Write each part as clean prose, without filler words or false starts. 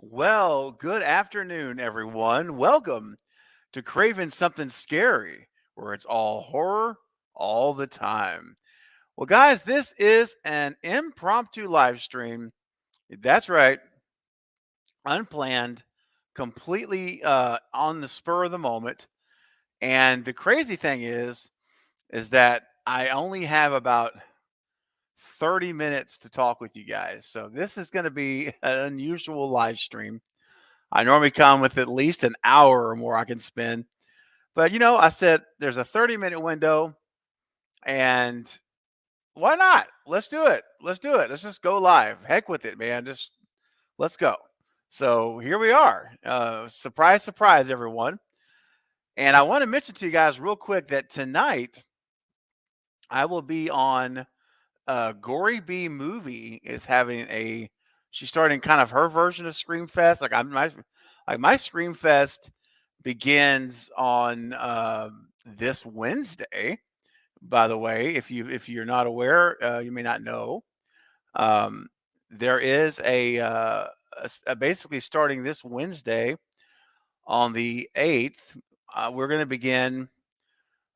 Well, good afternoon, everyone. Welcome to Craving Something Scary, where it's all horror all the time. Well, guys, this is an impromptu live stream. That's right, unplanned, completely on the spur of the moment. And the crazy thing is that I only have about 30 minutes to talk with you guys. So this is going to be an unusual live stream. I normally come with at least an hour or more I can spend. But I said there's a 30-minute window and why not? Let's do it. Let's do it. Let's just go live. Heck with it, man. Just let's go. So here we are. Surprise, surprise, everyone. And I want to mention to you guys real quick that tonight I will be on Gory B Movie is having she's starting kind of her version of Screamfest. Like my Screamfest begins on this Wednesday. By the way, if you're not aware, you may not know. Um, there is basically starting this Wednesday on the 8th. We're going to begin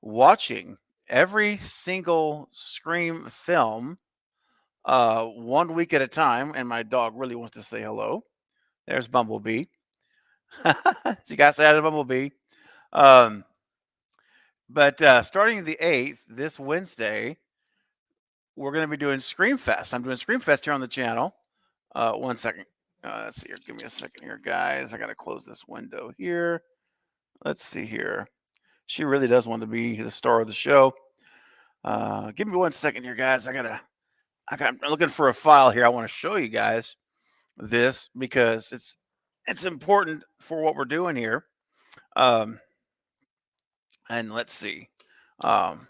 watching every single Scream film 1 week at a time. And my dog really wants to say hello. There's Bumblebee. You guys say hi to Bumblebee. Um, but starting the 8th, this Wednesday, we're going to be doing Screamfest. I'm doing Screamfest here on the channel. One second. Let's see here. Give me a second here, guys. I got to close this window here. Let's see here. She really does want to be the star of the show. Give me 1 second here, guys. I'm looking for a file here. I want to show you guys this because it's important for what we're doing here. Um, and let's see. Um,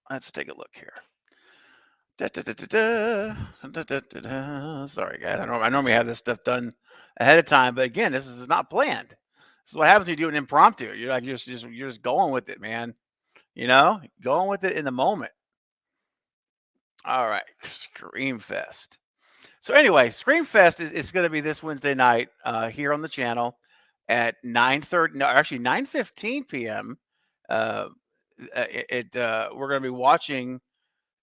let's take a look here. Da, da, da, da, da, da, da, da, da. Sorry, guys. I normally have this stuff done ahead of time, but again, this is not planned. This is what happens when you do an impromptu. You're just going with it, man. Going with it in the moment. All right, Screamfest. So anyway, Screamfest is going to be this Wednesday night here on the channel at 9:30. No, actually 9:15 p.m. Uh, we're going to be watching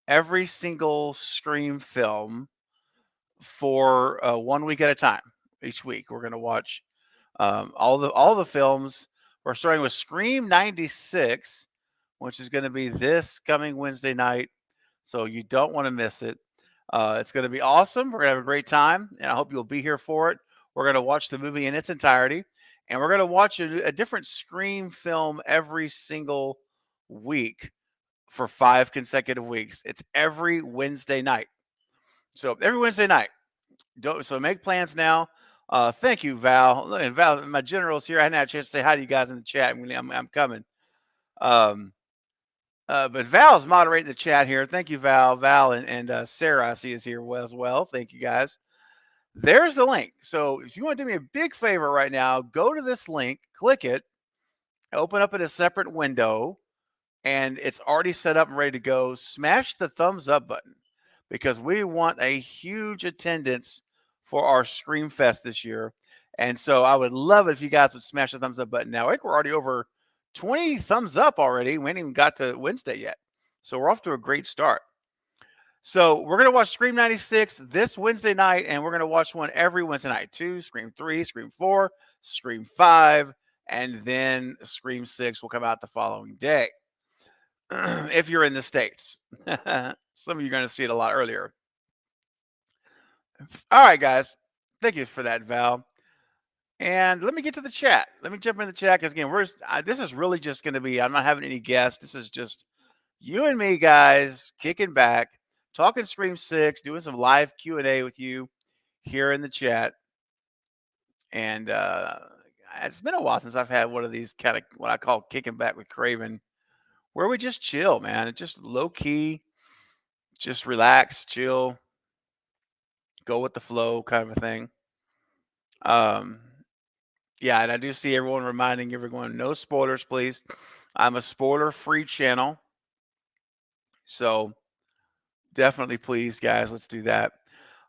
every single Scream film for 1 week at a time. Each week, we're going to watch all the films. We're starting with Scream '96, which is going to be this coming Wednesday night. So you don't want to miss it. It's going to be awesome. We're going to have a great time, and I hope you'll be here for it. We're going to watch the movie in its entirety, and we're going to watch a different Scream film every single week for 5 consecutive weeks. It's every Wednesday night. So every Wednesday night. So make plans now. Thank you, Val. Look, and Val, my general's here. I hadn't had a chance to say hi to you guys in the chat. I'm coming. Um, but Val's moderating the chat here. Thank you, Val. Val and Sarah, I see, is here as well. Thank you, guys. There's the link. So if you want to do me a big favor right now, go to this link, click it, open up in a separate window, and it's already set up and ready to go. Smash the thumbs up button because we want a huge attendance for our Screamfest this year. And so I would love it if you guys would smash the thumbs up button now. I think we're already over 20 thumbs up already. We ain't even got to Wednesday yet. So we're off to a great start. So we're going to watch Scream 96 this Wednesday night, and we're going to watch one every Wednesday night. 2, Scream 3, Scream 4, Scream 5, and then Scream 6 will come out the following day. If you're in the States. Some of you are going to see it a lot earlier. All right, guys. Thank you for that, Val. And let me get to the chat. Let me jump in the chat because again, this is really just going to be. I'm not having any guests. This is just you and me, guys, kicking back, talking Scream 6, doing some live Q&A with you here in the chat. And it's been a while since I've had one of these kind of what I call kicking back with Craven, where we just chill, man. It's just low key, just relax, chill, go with the flow kind of a thing. Yeah, and I do see everyone reminding everyone, no spoilers, please. I'm a spoiler-free channel. So definitely, please, guys, let's do that.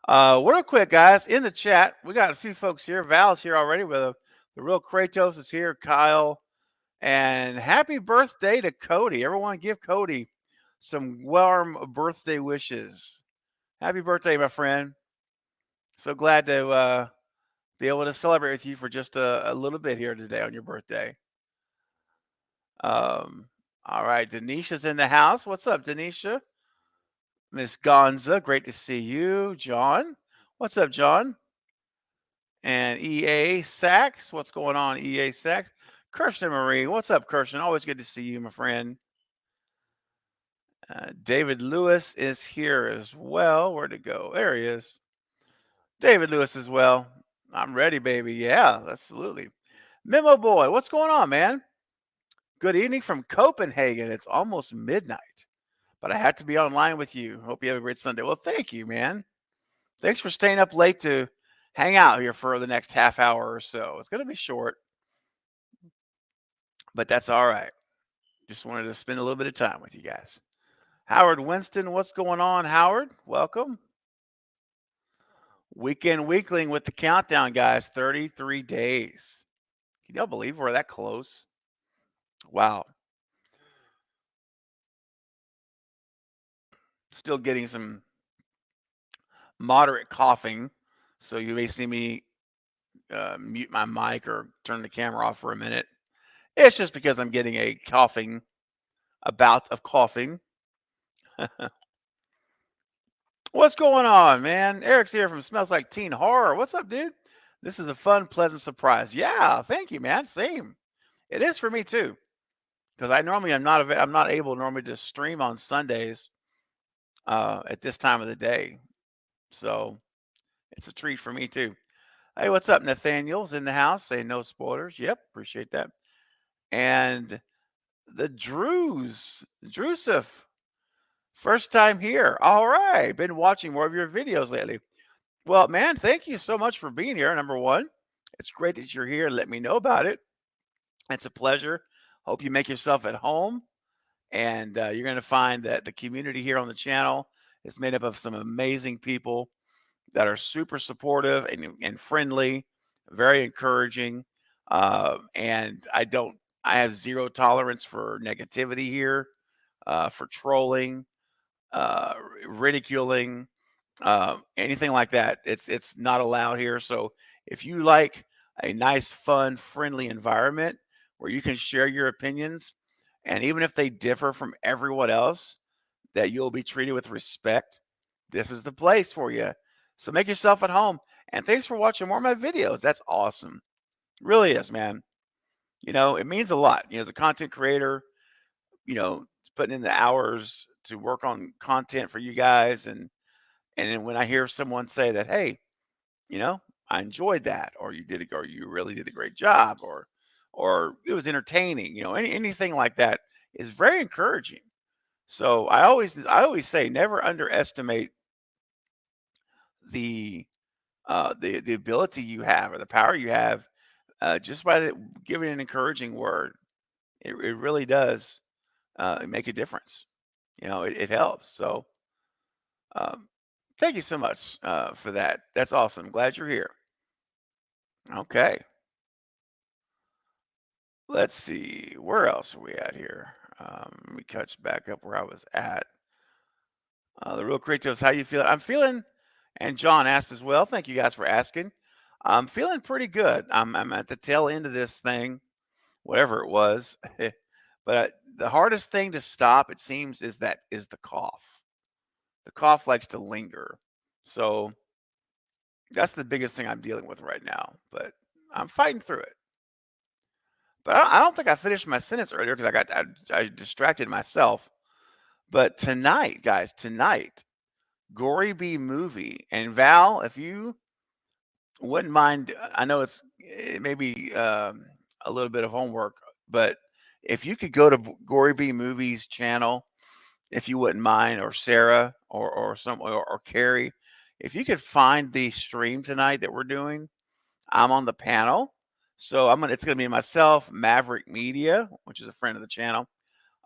Real quick, guys, in the chat, we got a few folks here. Val's here already with the real Kratos is here, Kyle, and happy birthday to Cody. Everyone give Cody some warm birthday wishes. Happy birthday, my friend. So glad to be able to celebrate with you for just a little bit here today on your birthday. Um, all right, Denisha's in the house. What's up, Denisha? Miss Gonza, great to see you. John, what's up, John? And EA Sachs, what's going on, EA Sachs? Kirsten Marie, what's up, Kirsten? Always good to see you, my friend. David Lewis is here as well. Where'd it go? There he is. David Lewis as well. I'm ready, baby. Yeah, absolutely. Memo Boy, what's going on, man? Good evening from Copenhagen. It's almost midnight, but I had to be online with you. Hope you have a great Sunday. Well, thank you, man. Thanks for staying up late to hang out here for the next half hour or so. It's going to be short, but that's all right. Just wanted to spend a little bit of time with you guys. Howard Winston, what's going on, Howard? Welcome. Weekend Weekling with the countdown, guys. 33 days. Can y'all believe we're that close? Wow. Still getting some moderate coughing, so you may see me mute my mic or turn the camera off for a minute. It's just because I'm getting a bout of coughing. What's going on, man? Eric's here from Smells Like Teen Horror. What's up, dude? This is a fun, pleasant surprise. Yeah, thank you, man. Same. It is for me too, because I'm not able normally to stream on Sundays at this time of the day, so it's a treat for me too. Hey, what's up? Nathaniel's in the house saying no spoilers. Yep, appreciate that. And the Drusif, first time here. All right, been watching more of your videos lately. Well, man, thank you so much for being here. Number one, it's great that you're here. Let me know about it. It's a pleasure. Hope you make yourself at home. And you're going to find that the community here on the channel is made up of some amazing people that are super supportive and friendly, very encouraging. And I have zero tolerance for negativity here, for trolling, ridiculing, anything like that. It's not allowed here. So if you like a nice, fun, friendly environment where you can share your opinions, and even if they differ from everyone else, that you'll be treated with respect, this is the place for you. So make yourself at home. And thanks for watching more of my videos. That's awesome. Really is, man. It means a lot. As a content creator, putting in the hours to work on content for you guys, and then when I hear someone say that, hey, I enjoyed that, or or you really did a great job, or it was entertaining, anything like that is very encouraging. So I always say never underestimate the the ability you have or the power you have just by giving an encouraging word. It really does make a difference. It helps. So um, thank you so much for that. That's awesome. Glad you're here. Okay. Let's see. Where else are we at here? Let me catch back up where I was at. The real Kratos, how you feeling? I'm feeling, and John asked as well. Thank you guys for asking. I'm feeling pretty good. I'm at the tail end of this thing, whatever it was. But the hardest thing to stop, it seems, is the cough. The cough likes to linger. So that's the biggest thing I'm dealing with right now. But I'm fighting through it. But I don't think I finished my sentence earlier because I distracted myself. But tonight, guys, Gory B movie. And Val, if you wouldn't mind, I know it may be a little bit of homework, but if you could go to Gory B Movies channel, if you wouldn't mind, or Sarah or Carrie, if you could find the stream tonight that we're doing, I'm on the panel. So it's gonna be myself, Maverick Media, which is a friend of the channel,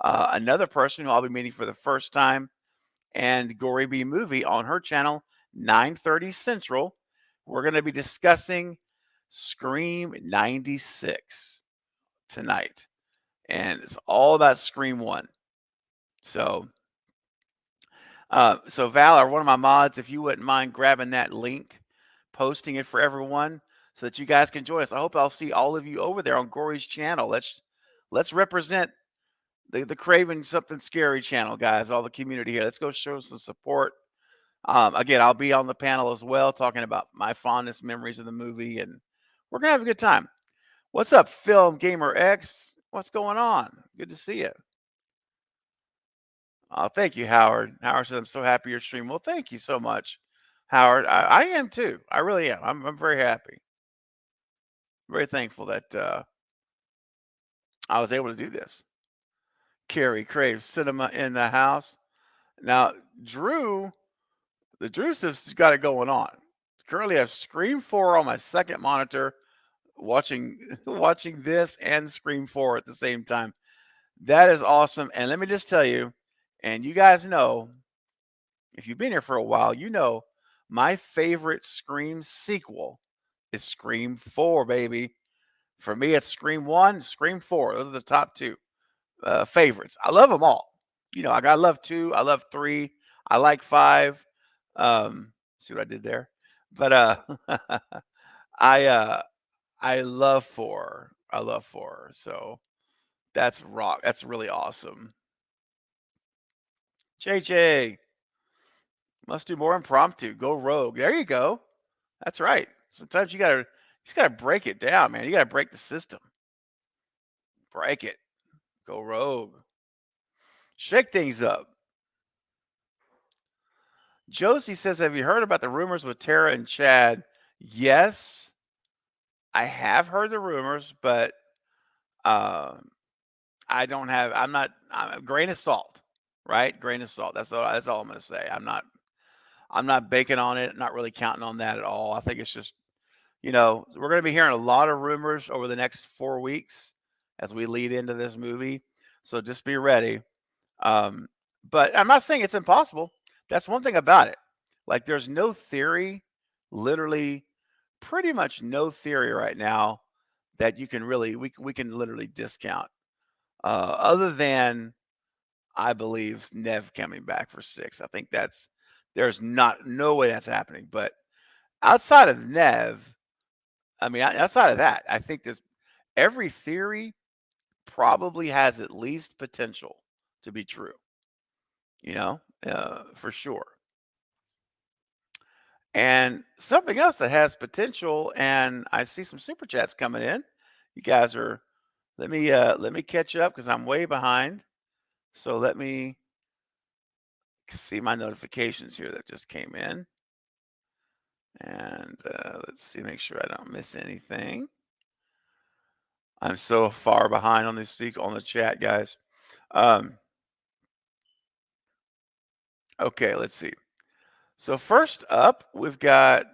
another person who I'll be meeting for the first time, and Gory B Movie on her channel, 9:30 Central. We're going to be discussing Scream 96 tonight, and it's all about Scream 1. So, so Val, one of my mods, if you wouldn't mind grabbing that link, posting it for everyone, so that you guys can join us. I hope I'll see all of you over there on Gory's channel. Let's represent the Craven Something Scary channel, guys. All the community here. Let's go show some support. Again, I'll be on the panel as well, talking about my fondest memories of the movie, and we're gonna have a good time. What's up, Film Gamer X? What's going on? Good to see you. Thank you, Howard. Howard said, "I'm so happy you're streaming." Well, thank you so much, Howard. I am too. I really am. I'm very happy. Very thankful that I was able to do this. Carrie Crave Cinema in the house. Now, the Drew has got it going on. Currently, I have Scream 4 on my second monitor, watching watching this and Scream 4 at the same time. That is awesome. And let me just tell you, and you guys know, if you've been here for a while, you know my favorite Scream sequel is Scream 4, baby. For me, it's Scream 1, Scream 4. Those are the top two favorites. I love them all. You know, I love 2, I love 3, I like 5. See what I did there? But I uh I love 4. I love 4. So that's rock. That's really awesome. JJ, must do more impromptu. Go rogue. There you go. That's right. Sometimes you just gotta break it down, man. You gotta break the system. Break it. Go rogue. Shake things up. Josie says, "Have you heard about the rumors with Tara and Chad?" Yes, I have heard the rumors, but um, I don't have. I'm a grain of salt, right? Grain of salt. That's all I'm going to say. I'm not baking on it. Not really counting on that at all. I think it's just, we're going to be hearing a lot of rumors over the next 4 weeks as we lead into this movie. So just be ready. Um, but I'm not saying it's impossible. That's one thing about it. Like, there's no theory, literally, pretty much no theory right now that you can really we can literally discount. Other than, I believe, Nev coming back for 6. I think there's not no way that's happening. But outside of Nev, I mean, outside of that, I think there's every theory probably has at least potential to be true. For sure. And something else that has potential, and I see some super chats coming in. You guys are let me catch up because I'm way behind. So let me see my notifications here that just came in. And let's see, make sure I don't miss anything. I'm so far behind on on the chat, guys. Okay, let's see. So first up, we've got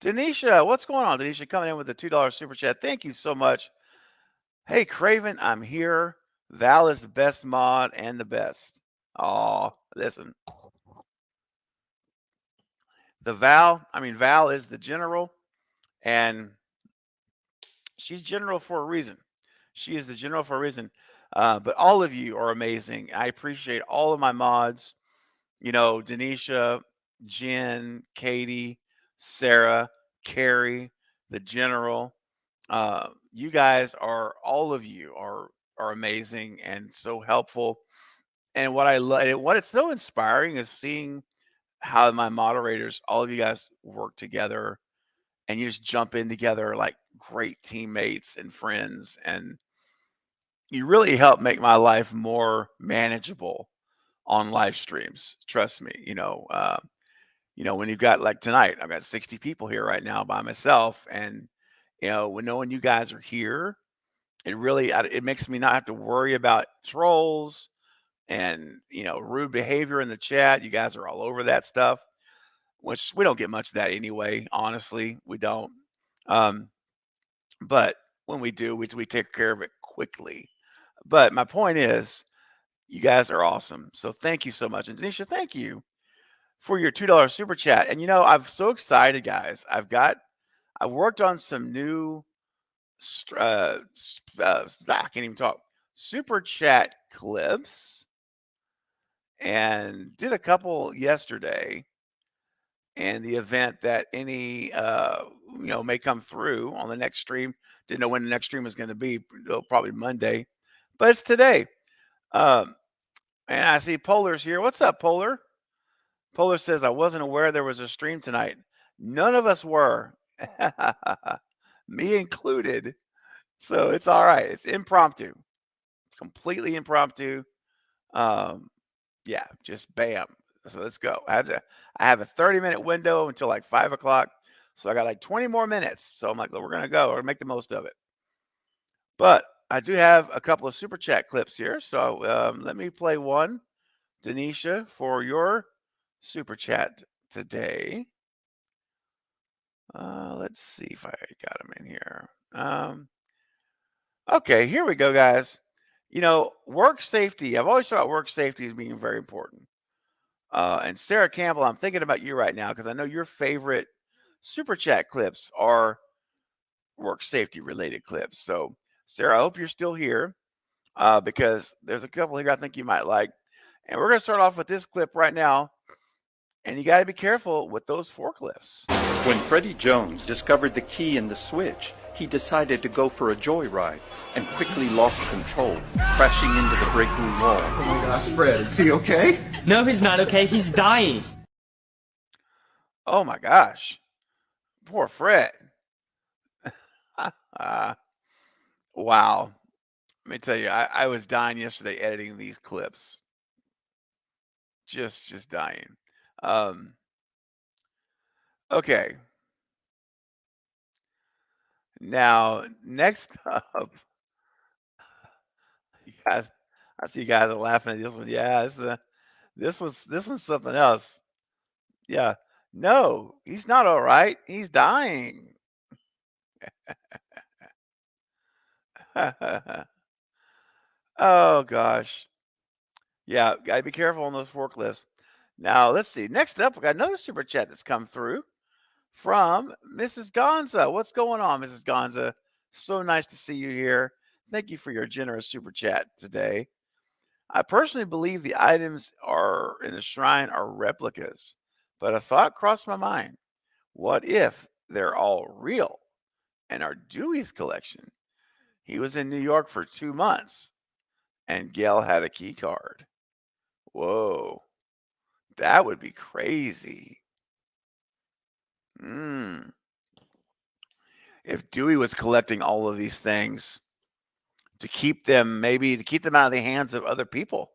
Denisha. What's going on, Denisha? Coming in with the $2 super chat. Thank you so much. Hey, Craven, I'm here. Val is the best mod and the best. Oh, listen. Val is the general, and she's general for a reason. She is the general for a reason. But all of you are amazing. I appreciate all of my mods. Denisha, Jen, Katie, Sarah, Carrie, the general. You guys all of you are amazing and so helpful. And what I love, what it's so inspiring is seeing how my moderators, all of you guys work together and you just jump in together like great teammates and friends. And you really help make my life more manageable on live streams. Trust me, when you've got, like tonight, I've got 60 people here right now by myself. And, when knowing you guys are here, it makes me not have to worry about trolls and, rude behavior in the chat. You guys are all over that stuff, which we don't get much of that anyway. Honestly, we don't. But when we do, we take care of it quickly. But my point is, you guys are awesome. So thank you so much. And Denisha, thank you for your $2 super chat. And I'm so excited, guys. I worked on some new I can't even talk. Super chat clips and did a couple yesterday and the event that any may come through on the next stream. Didn't know when the next stream was going to be. Probably Monday, but it's today. Um, and I see Polar's here. What's up, Polar? Polar says I wasn't aware there was a stream tonight. None of us were, me included. So it's all right. It's impromptu. It's completely impromptu. Yeah, just bam. So let's go. I have a 30-minute window until like 5 o'clock. So I got like 20 more minutes. So I'm like, we're gonna go. We're gonna make the most of it. But I do have a couple of super chat clips here. So let me play one, Denisha, for your super chat today. Let's see if I got them in here. Okay, here we go, guys. Work safety. I've always thought work safety as being very important. And Sarah Campbell, I'm thinking about you right now because I know your favorite super chat clips are work safety related clips. So, Sarah, I hope you're still here because there's a couple here I think you might like. And we're going to start off with this clip right now. And you got to be careful with those forklifts. When Freddie Jones discovered the key in the switch, he decided to go for a joyride and quickly lost control, crashing into the break room wall. Oh my gosh, Fred, is he okay? No, he's not okay. He's dying. Oh my gosh. Poor Fred. Wow. Let me tell you, I was dying yesterday editing these clips. Just dying. Okay. Now, next up, you guys, I see you guys are laughing at this one. Yeah, this one's something else. Yeah. No, he's not all right. He's dying. Oh gosh. Yeah, gotta be careful on those forklifts. Now let's see. Next up, we got another super chat that's come through from Mrs. Gonza. What's going on, Mrs. Gonza? So nice to see you here. Thank you for your generous super chat today. I personally believe the items are in the shrine are replicas, but a thought crossed my mind. What if they're all real and are Dewey's collection? He was in New York for 2 months and Gail had a key card. Whoa. That would be crazy. If Dewey was collecting all of these things to keep them out of the hands of other people,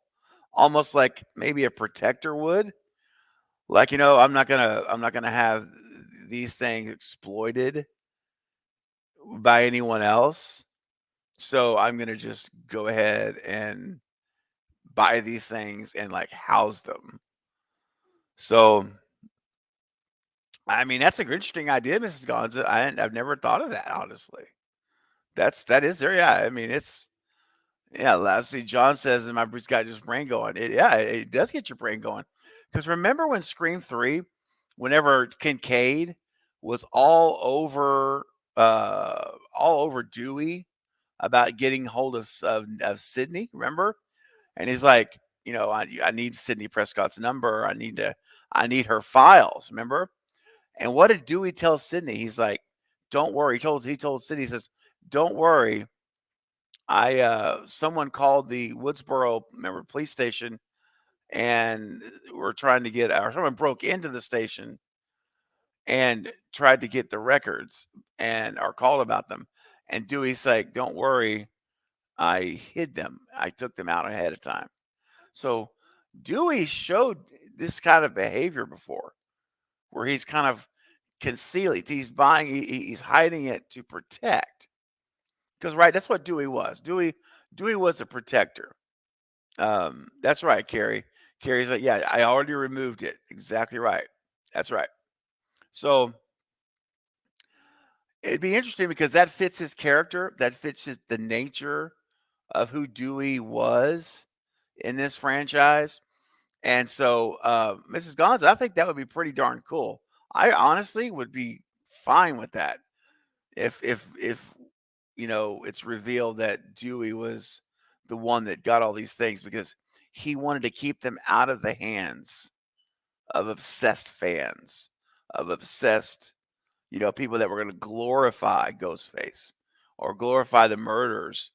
almost like maybe a protector would. Like, I'm not gonna have these things exploited by anyone else. So I'm gonna just go ahead and buy these things and like house them. So I mean, that's an interesting idea, Mrs. Gonza. I've never thought of that, honestly. That is there. Yeah, I mean, lastly, John says, and my Bruce got his brain going. It does get your brain going. Because remember when Scream 3, whenever Kincaid was all over Dewey about getting hold of Sydney, remember? And he's like, I need Sydney Prescott's number. I need her files, remember? And what did Dewey tell Sydney? He's like, don't worry. He told Sydney, he says, don't worry. Someone called the Woodsboro, police station, and we're trying to or someone broke into the station and tried to get the records or called about them. And Dewey's like, don't worry, I hid them. I took them out ahead of time. So Dewey showed this kind of behavior before, where he's kind of concealing. He's hiding it to protect. Because that's what Dewey was. Dewey was a protector. That's right, Carrie. Carrie's like, yeah, I already removed it. Exactly right. That's right. So it'd be interesting because that fits his character. That fits the nature of who Dewey was in this franchise. And so, Mrs. Gonza, I think that would be pretty darn cool. I honestly would be fine with that if it's revealed that Dewey was the one that got all these things because he wanted to keep them out of the hands of obsessed fans, of obsessed, people that were going to glorify Ghostface or glorify the murders.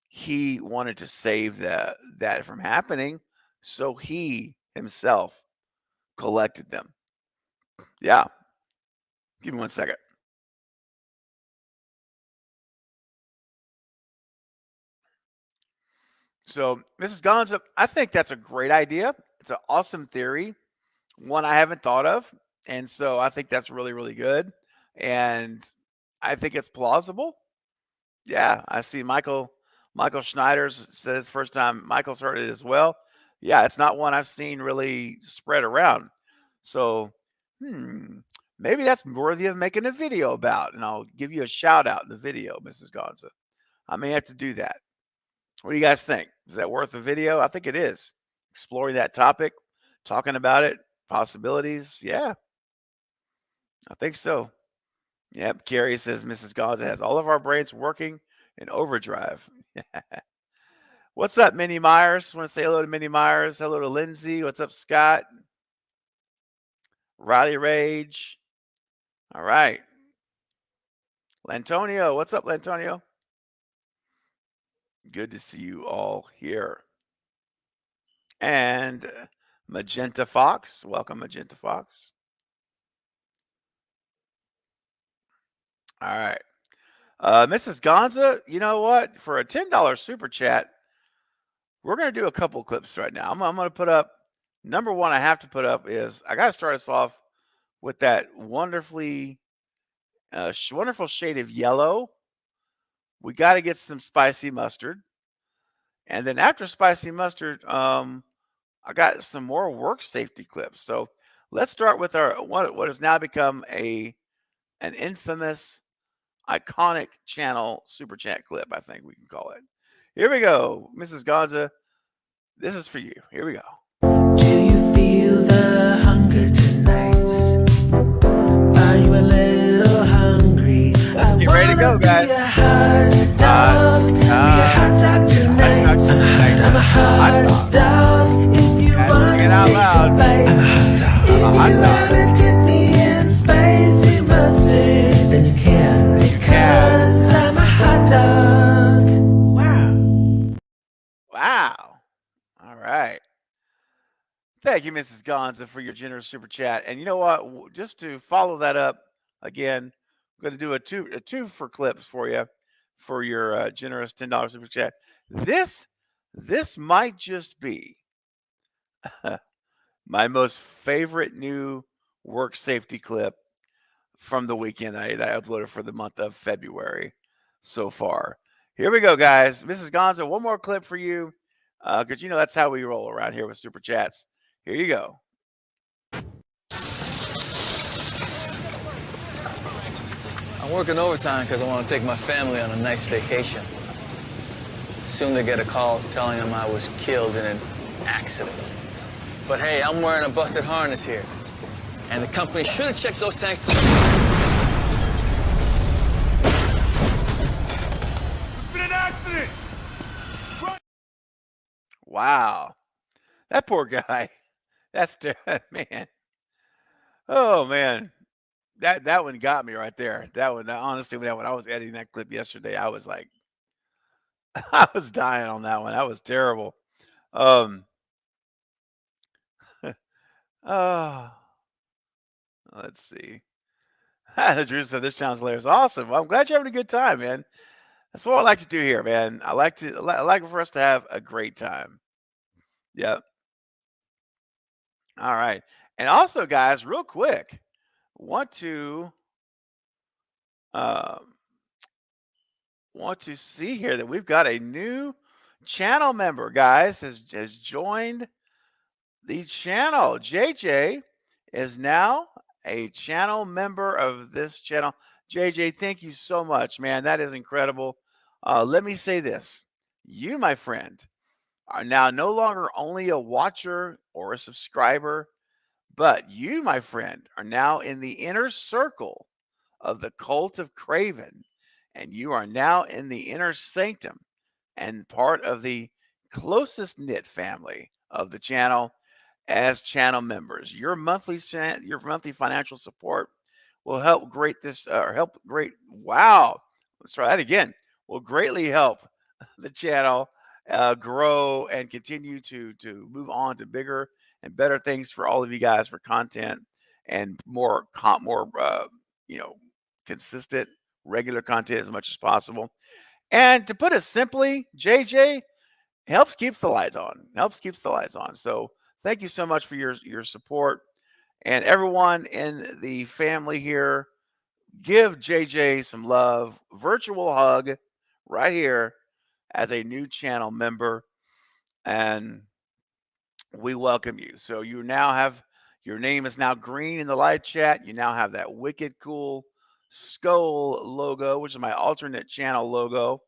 He wanted to save that from happening, so he himself collected them. Yeah. Give me 1 second. So, Mrs. Gonza, I think that's a great idea. It's an awesome theory, one I haven't thought of. And so I think that's really, really good. And I think it's plausible. Yeah, I see Michael Schneider says first time Michael's heard it as well. Yeah, it's not one I've seen really spread around. So, maybe that's worthy of making a video about, and I'll give you a shout out in the video, Mrs. Gonza. I may have to do that. What do you guys think? Is that worth a video? I think it is. Exploring that topic, talking about it, possibilities. Yeah, I think so. Yep. Carrie says Mrs. Gonza has all of our brains working in overdrive. What's up, Minnie Myers? Want to say hello to Minnie Myers? Hello to Lindsay. What's up, Scott? Riley Rage. All right. Lantonio. What's up, Lantonio? Good to see you all here. And Magenta Fox. Welcome, Magenta Fox. All right. Mrs. Gonza, you know what? For a $10 super chat, we're going to do a couple clips right now. I'm going to put up, number one I have to put up is, I got to start us off with that wonderful shade of yellow. We got to get some spicy mustard. And then after spicy mustard, I got some more work safety clips. So let's start with our what has now become an infamous, iconic channel super chat clip, I think we can call it. Here we go, Mrs. Gonza. This is for you. Here we go. Do you feel the hunger tonight? Are you a little hungry? Let's get ready to go, guys. Be a hot dog. Be a hot dog tonight. I'm a hot dog. If you want to take a bite. I'm a hot dog. If you wanna dip me in spicy mustard, then you can, because I'm a hot dog. Wow. All right. Thank you, Mrs. Gonza, for your generous super chat. And you know what? Just to follow that up, again, I'm going to do a two for clips for you for your generous $10 super chat. This might just be my most favorite new work safety clip from the weekend that I uploaded for the month of February so far. Here we go, guys. Mrs. Gonza, one more clip for you, because that's how we roll around here with super chats. Here you go. I'm working overtime because I want to take my family on a nice vacation. Soon they get a call telling them I was killed in an accident. But hey, I'm wearing a busted harness here. And the company should have checked those tanks to... It's been an accident! Wow. That poor guy. That's man. Oh man. That one got me right there. That one, honestly, when I was editing that clip yesterday, I was like, I was dying on that one. That was terrible. Oh, let's see. Drew said this sounds hilarious. Awesome. Well, I'm glad you're having a good time, man. That's what I like to do here, man. I like for us to have a great time. Yep. All right. And also, guys, real quick, want to see here that we've got a new channel member, guys, has joined the channel. JJ is now a channel member of this channel. JJ, thank you so much, man. That is incredible. Let me say this. You, my friend, are now no longer only a watcher or a subscriber, but you, my friend, are now in the inner circle of the cult of Craven, and you are now in the inner sanctum and part of the closest knit family of the channel as channel members. Your monthly financial support will help great this or help great wow. Let's try that again. Will greatly help the channel grow and continue to move on to bigger and better things for all of you guys for content and more you know consistent regular content as much as possible. And to put it simply, JJ helps keeps the lights on. Helps keeps the lights on. So thank you so much for your support and everyone in the family here. Give JJ some love. Virtual hug right here as a new channel member, and we welcome you. So you now have your name is now green in the live chat. You now have that wicked cool skull logo, which is my alternate channel logo.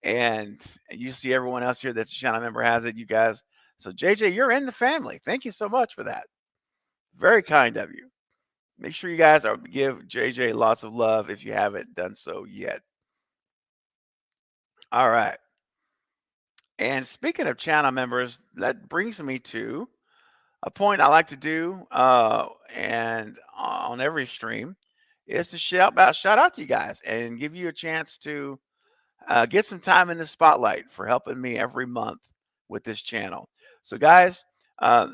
And you see everyone else here that's a channel member has it, you guys. So JJ, you're in the family. Thank you so much for that. Very kind of you. Make sure you guys give JJ lots of love if you haven't done so yet. All right. And speaking of channel members, that brings me to a point I like to do, and on every stream, is to shout out to you guys and give you a chance to get some time in the spotlight for helping me every month with this channel. So, guys,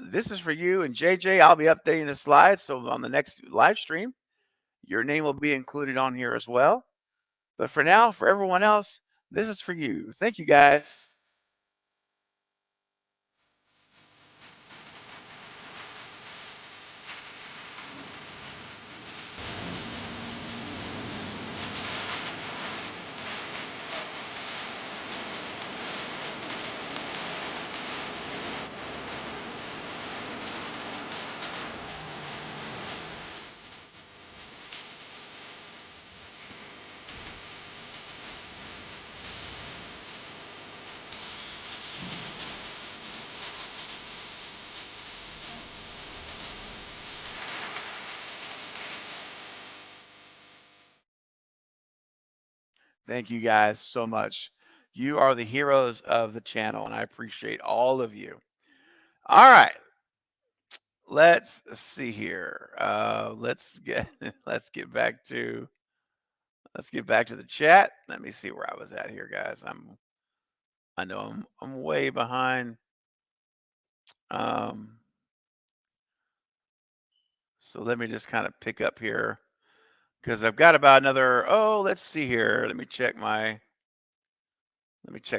this is for you and JJ. I'll be updating the slides, so on the next live stream, your name will be included on here as well. But for now, for everyone else, this is for you. Thank you, guys. Thank you guys so much. You are the heroes of the channel, and I appreciate all of you. All right, let's see here. Let's get back to the chat. Let me see where I was at here, guys. I know I'm way behind. Um, so let me just kind of pick up here because I've got about another. Oh, let's see here. Let me check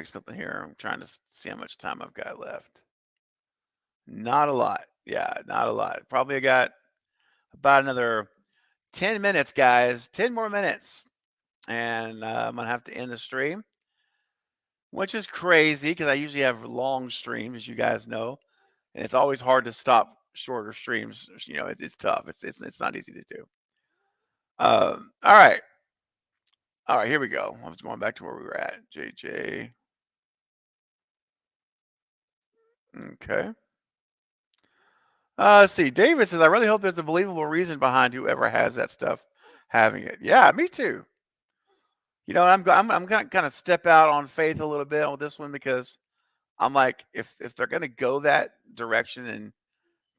something here. I'm trying to see how much time I've got left. Not a lot. Yeah, not a lot. Probably got about another 10 minutes, guys. 10 more minutes. And I'm going to have to end the stream, which is crazy because I usually have long streams, as you guys know. And it's always hard to stop shorter streams. You know, it's tough. It's not easy to do. All right. All right, here we go. I was going back to where we were at. JJ. Okay. Let's see. David says, I really hope there's a believable reason behind whoever has that stuff having it. Yeah, me too. You know, I'm gonna kind of step out on faith a little bit on this one because I'm like, if they're gonna go that direction and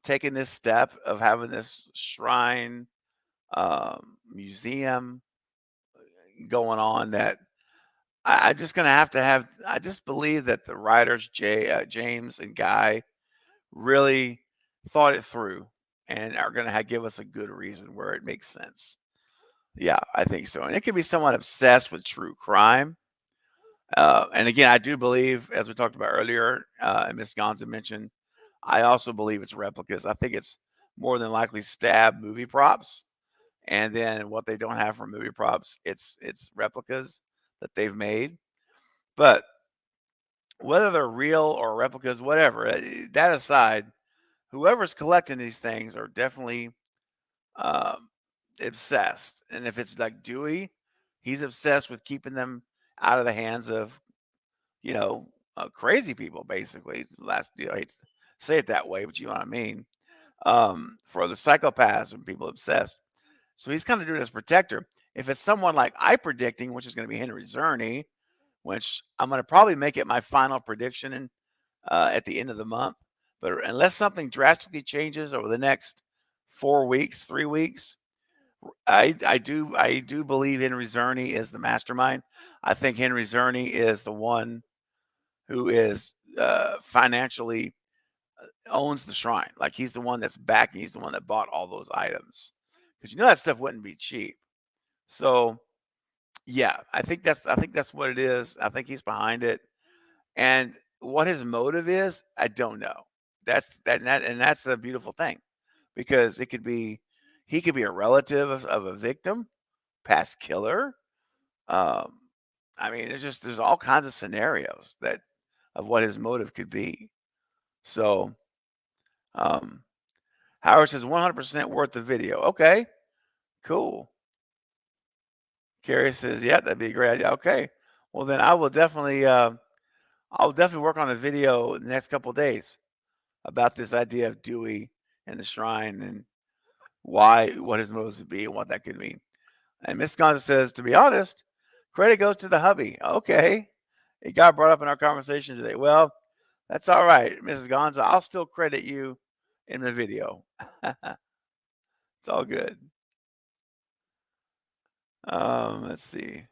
taking this step of having this shrine museum going on, that I'm just gonna have to have. I just believe that the writers James and Guy really thought it through and are gonna give us a good reason where it makes sense. Yeah, I think so. And it could be someone obsessed with true crime. And again, I do believe, as we talked about earlier, and Miss Gonza mentioned, I also believe it's replicas. I think it's more than likely stab movie props. And then what they don't have for movie props, it's replicas that they've made. But whether they're real or replicas, whatever, that aside, whoever's collecting these things are definitely um, obsessed. And if it's like Dewey, he's obsessed with keeping them out of the hands of, you know, crazy people, basically. I hate to say it that way, but you know what I mean. For the psychopaths and people obsessed. So he's kind of doing it as protector. If it's someone like I predicting, which is going to be Henry Zerny, which I'm going to probably make it my final prediction at the end of the month. But unless something drastically changes over the next 4 weeks, 3 weeks, I do believe Henry Zerny is the mastermind. I think Henry Zerny is the one who is financially owns the shrine. Like he's the one that's backing. He's the one that bought all those items because that stuff wouldn't be cheap. So yeah, I think that's what it is. I think he's behind it. And what his motive is, I don't know. That's a beautiful thing because he could be a relative of a victim, past killer. Um, I mean, there's all kinds of scenarios that of what his motive could be. So um, Howard says 100% worth the video. Okay, cool. Carrie says, yeah, that'd be a great idea. Okay, well then I'll definitely work on a video in the next couple of days about this idea of Dewey and the shrine and what his motives would be and what that could mean. And Miss Gonza says, to be honest, credit goes to the hubby. Okay. It got brought up in our conversation today. Well, that's all right, Mrs. Gonza. I'll still credit you in the video. It's all good. Let's see.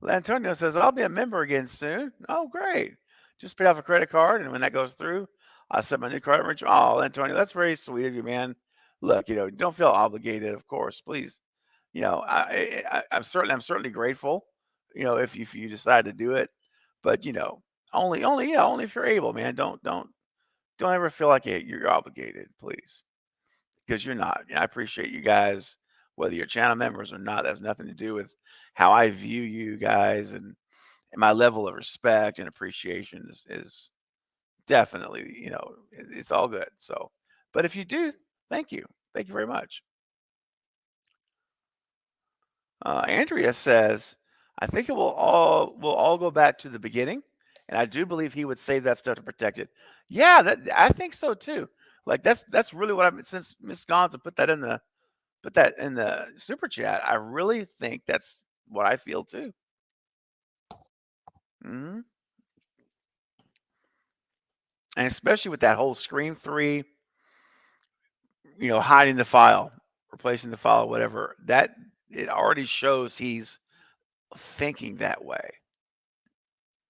Lantonio says, I'll be a member again soon. Oh, great. Just paid off a credit card, and when that goes through, I'll set my new card. Oh, Antonio, that's very sweet of you, man. Look, don't feel obligated, of course. Please, I'm certainly grateful, if you decide to do it, but only if you're able, man. Don't ever feel like you're obligated, please, because you're not. I appreciate you guys, whether you're channel members or not. That's nothing to do with how I view you guys, and my level of respect and appreciation is definitely, it's all good. So, but if you do, thank you. Thank you very much. Andrea says, I think we'll all go back to the beginning, and I do believe he would save that stuff to protect it. Yeah, I think so too. Like that's really what I'm. Since Miss Gonza put that in the super chat, I really think that's what I feel too. Hmm. And especially with that whole Scream 3, hiding the file, replacing the file, whatever, that it already shows he's thinking that way.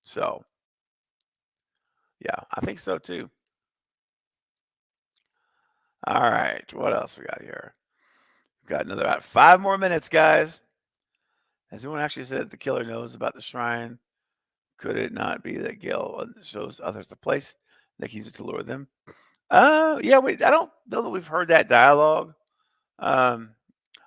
So, yeah, I think so too. All right, what else we got here? We've got another about 5 more minutes, guys. Has anyone actually said the killer knows about the shrine? Could it not be that Gil shows others the place that he uses to lure them? Yeah, I don't know that we've heard that dialogue. I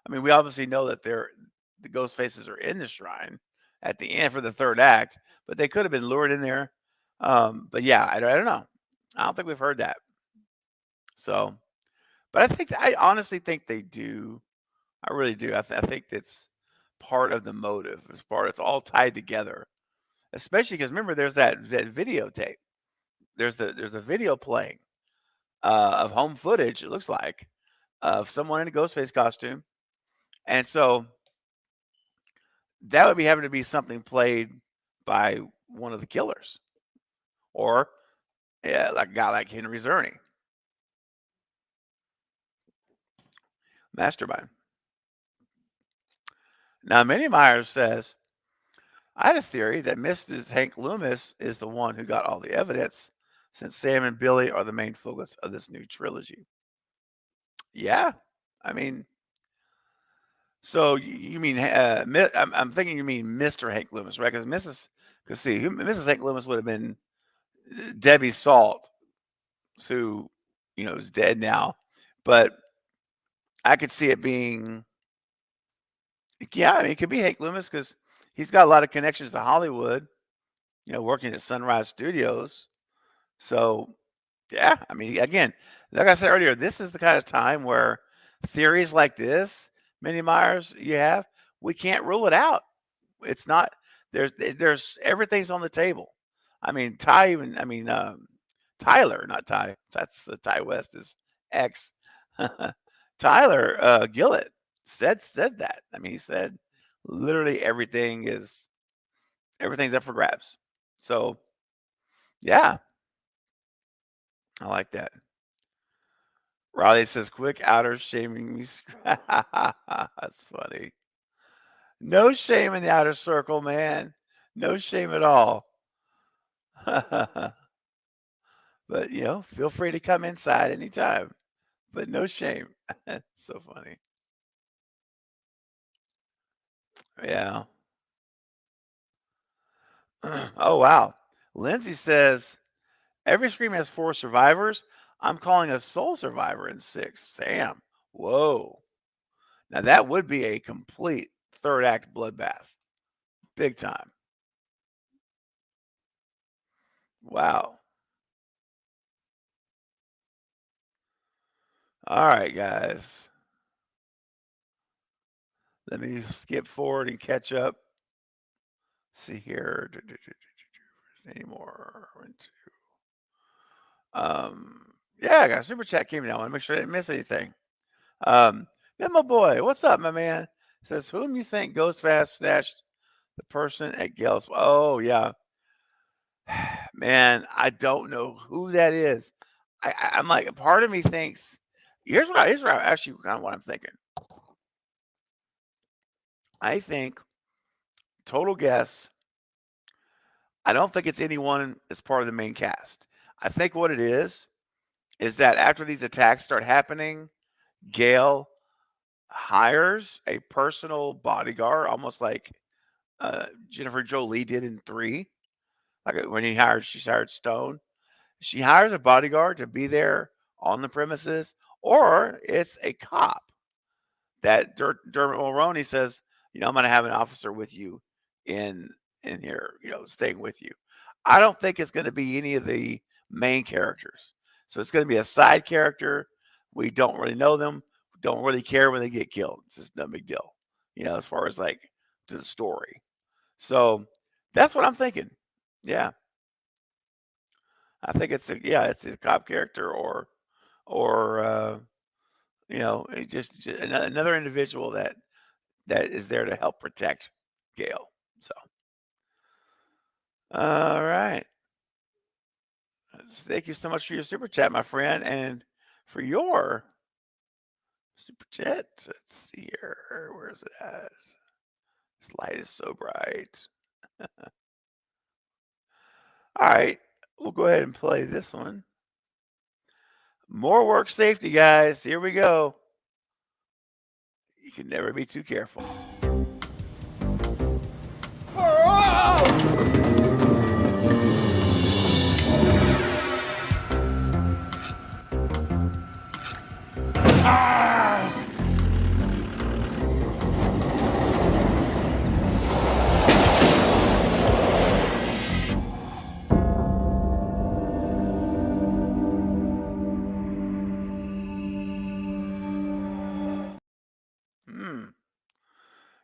mean, we obviously know that the ghost faces are in the shrine at the end for the third act, but they could have been lured in there. But yeah, I don't know. I don't think we've heard that. So, but I honestly think they do. I really do. I think it's part of the motive. It's all tied together. Especially because remember, there's that videotape. There's a video playing of home footage. It looks like of someone in a Ghostface costume, and so that would be having to be something played by one of the killers, or like a guy like Henry Zerny, mastermind. Now, Minnie Myers says, I had a theory that Mrs. Hank Loomis is the one who got all the evidence, since Sam and Billy are the main focus of this new trilogy. Yeah, I mean, so you mean I'm thinking you mean Mr. Hank Loomis, right? Because Mrs. Hank Loomis would have been Debbie Salt, who is dead now, but I could see it being, yeah, I mean, it could be Hank Loomis because he's got a lot of connections to Hollywood, working at Sunrise Studios. So, yeah, I mean, again, like I said earlier, this is the kind of time where theories like this, Minnie Myers, we can't rule it out. It's not, there's everything's on the table. I mean, Tyler, not Ty. That's Ty West is ex. Tyler Gillett said that. I mean, he said literally everything's up for grabs. So yeah, I like that. Riley says, "Quick outer shaming me." That's funny. No shame in the outer circle, man. No shame at all. But feel free to come inside anytime. But no shame. So funny. Yeah. Oh wow. Lindsay says every Scream has 4 survivors. I'm calling a sole survivor in 6. Sam. Whoa. Now that would be a complete third act bloodbath. Big time. Wow. All right, guys. Let me skip forward and catch up. See here. Any more? Yeah, I got a super chat came in. I want to make sure I didn't miss anything. Memo boy, what's up, my man? Says, whom you think goes fast stashed the person at Gales? Oh yeah, man, I don't know who that is. I'm like, part of me thinks. Here's what I actually kind of what I'm thinking. I think total guess. I don't think it's anyone that's part of the main cast. I think what it is that after these attacks start happening, Gail hires a personal bodyguard, almost like Jennifer Jolie did in 3. Like when she hired Stone. She hires a bodyguard to be there on the premises, or it's a cop that Dermot Mulroney says, I'm going to have an officer with you in here, staying with you. I don't think it's going to be any of the main characters. So it's going to be a side character. We don't really know them. Don't really care when they get killed. It's just no big deal, as far as like to the story. So that's what I'm thinking. Yeah. I think it's a cop character or just another individual that is there to help protect Gail. So, all right. Thank you so much for your super chat, my friend, and for your super chat. Let's see here. Where's it at? This light is so bright. All right. We'll go ahead and play this one. More work safety, guys. Here we go. You can never be too careful.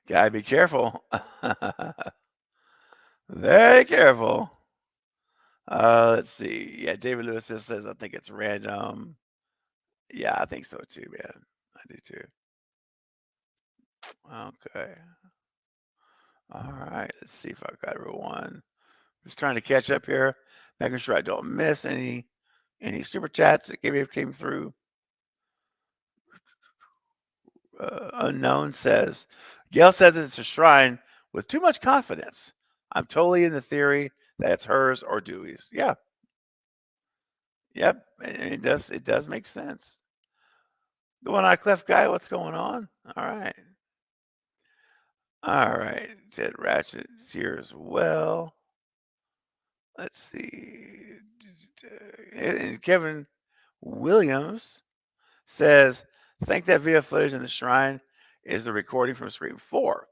Gotta be careful. Very careful. Let's see. Yeah, David Lewis says I think it's random. Yeah, I think so too, man. I do too. Okay. All right. Let's see if I've got everyone. Just trying to catch up here, making sure I don't miss any super chats that came through. Unknown says, Gail says it's a shrine with too much confidence. I'm totally in the theory that it's hers or Dewey's. Yeah. Yep. It does make sense. The one-eyed cleft guy, what's going on? All right. All right. Ted Ratchet is here as well. Let's see. And Kevin Williams says, think that video footage in the shrine is the recording from Scream 4.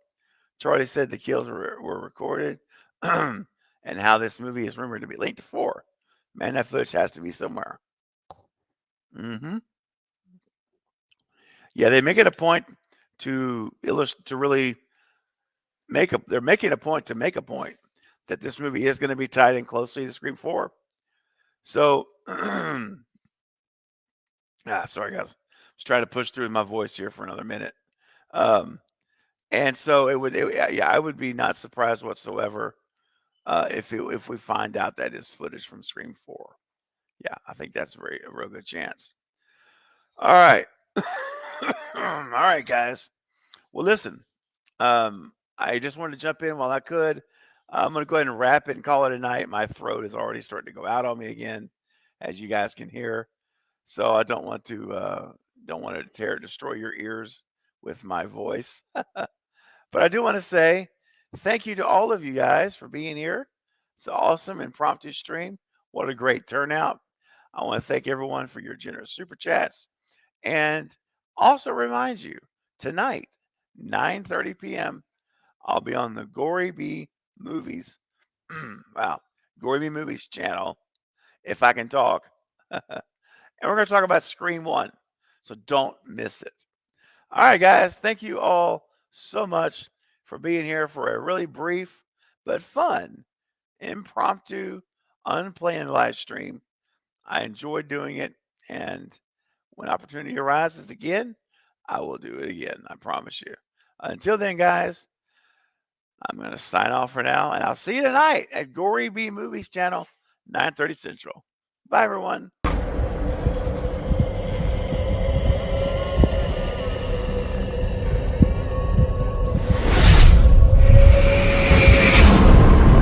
Charlie said the kills were recorded and how this movie is rumored to be linked to 4. Man, that footage has to be somewhere. Mm-hmm. Yeah, they make it a point to really they're making a point to make a point that this movie is going to be tied in closely to Scream 4. So, sorry guys, just trying to push through my voice here for another minute. And so I would be not surprised whatsoever if we find out that is footage from Scream 4. Yeah, I think that's a real good chance. All right. All right, guys. Well, listen, I just wanted to jump in while I could. I'm going to go ahead and wrap it and call it a night. My throat is already starting to go out on me again, as you guys can hear. So I don't want to destroy your ears with my voice. But I do want to say thank you to all of you guys for being here. It's an awesome impromptu stream. What a great turnout. I want to thank everyone for your generous super chats. And also remind you, tonight, 9:30 p.m., I'll be on the Gory B Movies. Wow. Gory B Movies channel, if I can talk. And we're going to talk about Scream 1. So don't miss it. All right, guys. Thank you all so much for being here for a really brief but fun, impromptu, unplanned live stream. I enjoyed doing it. And when opportunity arises again, I will do it again. I promise you. Until then, guys, I'm going to sign off for now. And I'll see you tonight at Gory B Movies channel, 9:30 Central. Bye, everyone.